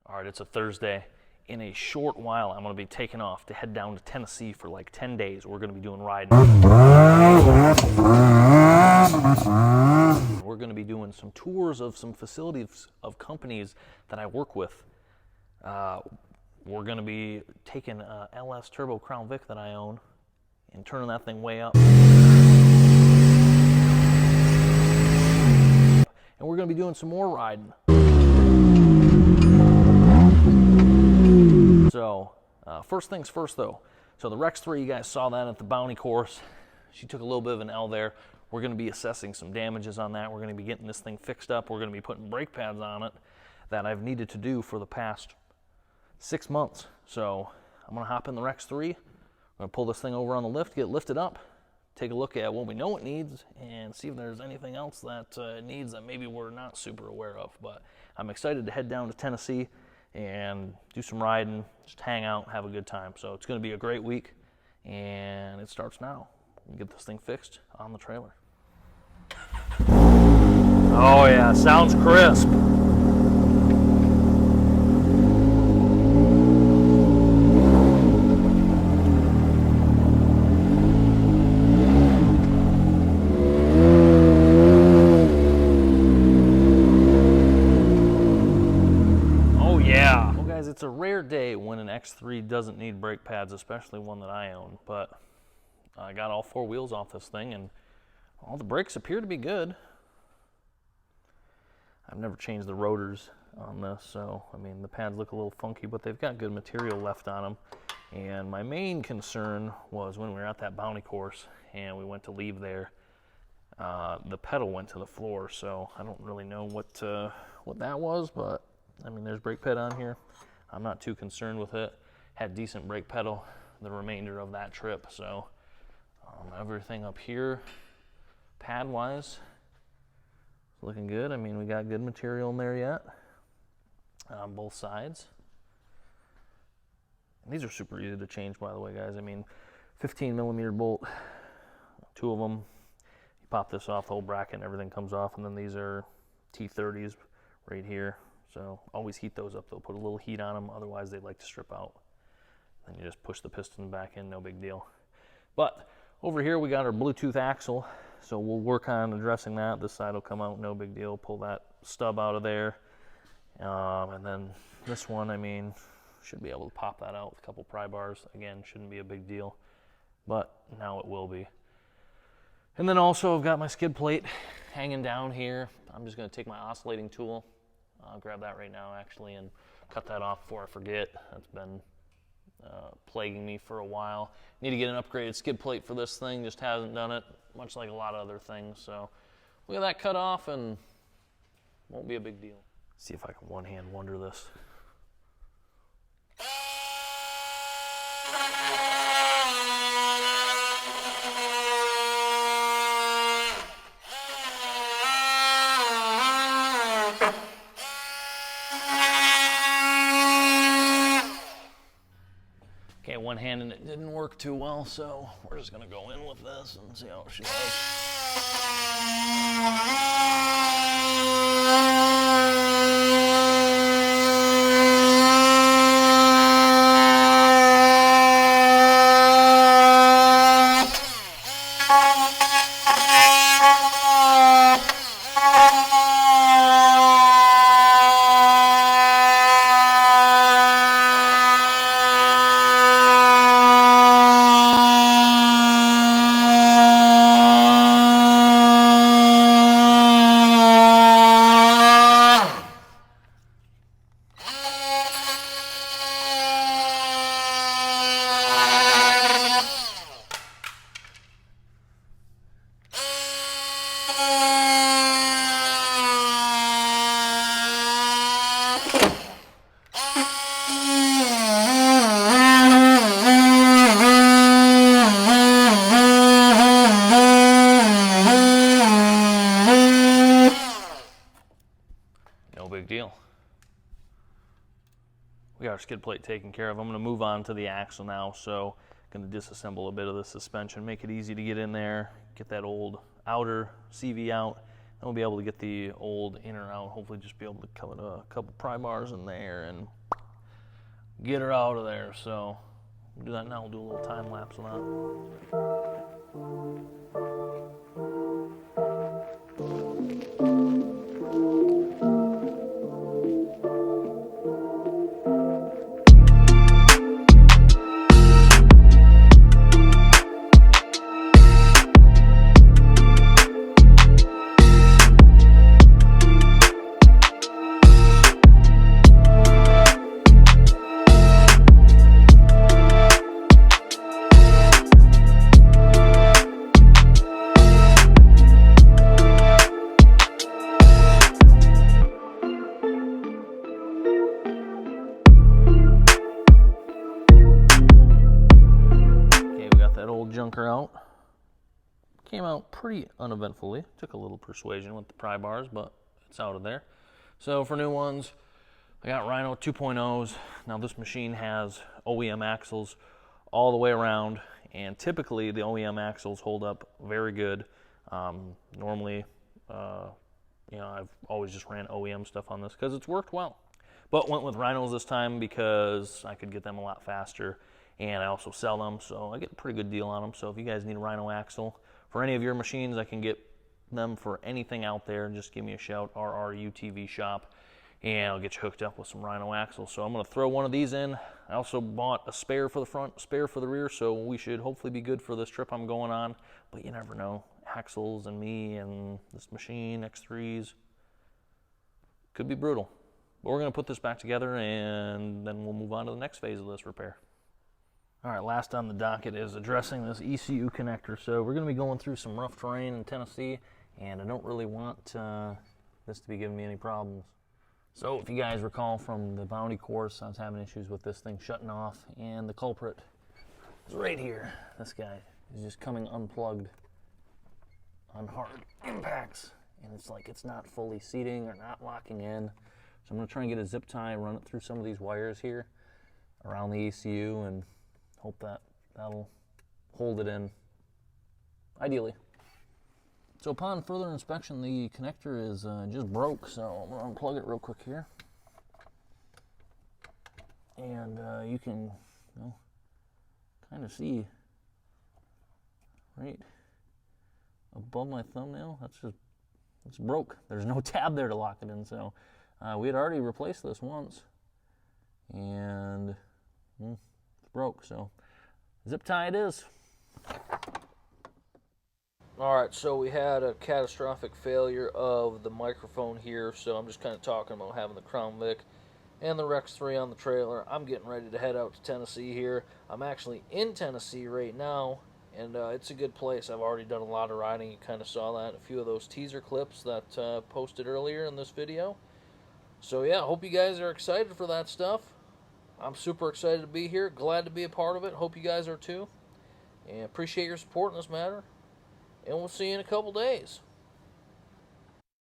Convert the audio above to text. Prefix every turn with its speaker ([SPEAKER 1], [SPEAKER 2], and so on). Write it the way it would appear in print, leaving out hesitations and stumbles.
[SPEAKER 1] All right, it's a Thursday. In a short while, I'm going to be taking off to head down to Tennessee for like 10 days. We're going to be doing riding. We're going to be doing some tours of some facilities of companies that I work with. We're going to be taking a LS Turbo Crown Vic that I own and turning that thing way up. And we're going to be doing some more riding. So, first things first though. So the Rex 3, you guys saw that at the bounty course. She took a little bit of an L there. We're going to be assessing some damages on that. We're going to be getting this thing fixed up. We're going to be putting brake pads on it that I've needed to do for the past 6 months. So I'm going to hop in the Rex 3. I'm going to pull this thing over on the lift, get it lifted up, take a look at what we know it needs, and see if there's anything else that it needs that maybe we're not super aware of. But I'm excited to head down to Tennessee and do some riding, just hang out, have a good time. So it's going to be a great week, and it starts now. We'll get this thing fixed on the trailer. Oh yeah, sounds crisp. It's a rare day when an X3 doesn't need brake pads, especially one that I own, but I got all 4 wheels off this thing and all the brakes appear to be good. I've never changed the rotors on this, so I mean the pads look a little funky, but they've got good material left on them. And my main concern was when we were at that bounty course and we went to leave there, the pedal went to the floor, so I don't really know what that was, but I mean there's brake pad on here. I'm not too concerned with it. Had decent brake pedal the remainder of that trip, so everything up here pad wise is looking good. I mean we got good material in there yet on both sides. And these are super easy to change, by the way, guys. I mean 15mm bolt, 2 of them. You pop this off, the whole bracket and everything comes off, and then these are T30s right here. So always heat those up. They'll put a little heat on them, otherwise they like to strip out. Then you just push the piston back in, no big deal. But over here we got our Bluetooth axle, so we'll work on addressing that. This side will come out, no big deal. Pull that stub out of there. And then this one, I mean, should be able to pop that out with a couple pry bars. Again, shouldn't be a big deal, but now it will be. And then also I've got my skid plate hanging down here. I'm just going to take my oscillating tool. I'll grab that right now actually and cut that off before I forget. That's been plaguing me for a while. Need to get an upgraded skid plate for this thing, just hasn't done it, much like a lot of other things. So we'll get that cut off and won't be a big deal. See if I can one-hand wonder this. One-handed it didn't work too well, so we're just gonna go in with this and see how she goes. Deal. We got our skid plate taken care of. I'm going to move on to the axle now, so I'm going to disassemble a bit of the suspension, make it easy to get in there, get that old outer CV out, we'll be able to get the old in or out, hopefully just be able to cut a couple pry bars in there and get her out of there. So we'll do that now. We'll do a little time lapse on junker out. Came out pretty uneventfully. Took a little persuasion with the pry bars, but it's out of there. So for new ones, I got Rhino 2.0s. Now this machine has OEM axles all the way around, and typically the OEM axles hold up very good. Normally, I've always just ran OEM stuff on this because it's worked well. But went with Rhinos this time because I could get them a lot faster, and I also sell them, so I get a pretty good deal on them. So if you guys need a Rhino axle for any of your machines, I can get them for anything out there. Just give me a shout, rrutv shop, and I'll get you hooked up with some Rhino axles. So I'm going to throw one of these in. I also bought a spare for the front, a spare for the rear, so we should hopefully be good for this trip I'm going on. But you never know. Axles and me and this machine, X3s, could be brutal. But we're going to put this back together, and then we'll move on to the next phase of this repair. All right, last on the docket is addressing this ECU connector. So we're going to be going through some rough terrain in Tennessee, and I don't really want this to be giving me any problems. So if you guys recall from the Bounty course, I was having issues with this thing shutting off, and the culprit is right here. This guy is just coming unplugged on hard impacts, and it's like it's not fully seating or not locking in. So I'm going to try and get a zip tie, run it through some of these wires here around the ECU, and hope that'll hold it in, ideally. So upon further inspection, the connector is just broke, so I'm going to unplug it real quick here. And you can kind of see right above my thumbnail, it's broke. There's no tab there to lock it in, so we had already replaced this once, and it's broke, so zip tie it is. Alright, so we had a catastrophic failure of the microphone here, so I'm just kind of talking about having the Crown Vic and the Rex 3 on the trailer. I'm getting ready to head out to Tennessee here. I'm actually in Tennessee right now, and it's a good place. I've already done a lot of riding. You kind of saw that in a few of those teaser clips that posted earlier in this video. So yeah, hope you guys are excited for that stuff. I'm super excited to be here, glad to be a part of it. Hope you guys are too, and appreciate your support in this matter. And we'll see you in a couple days.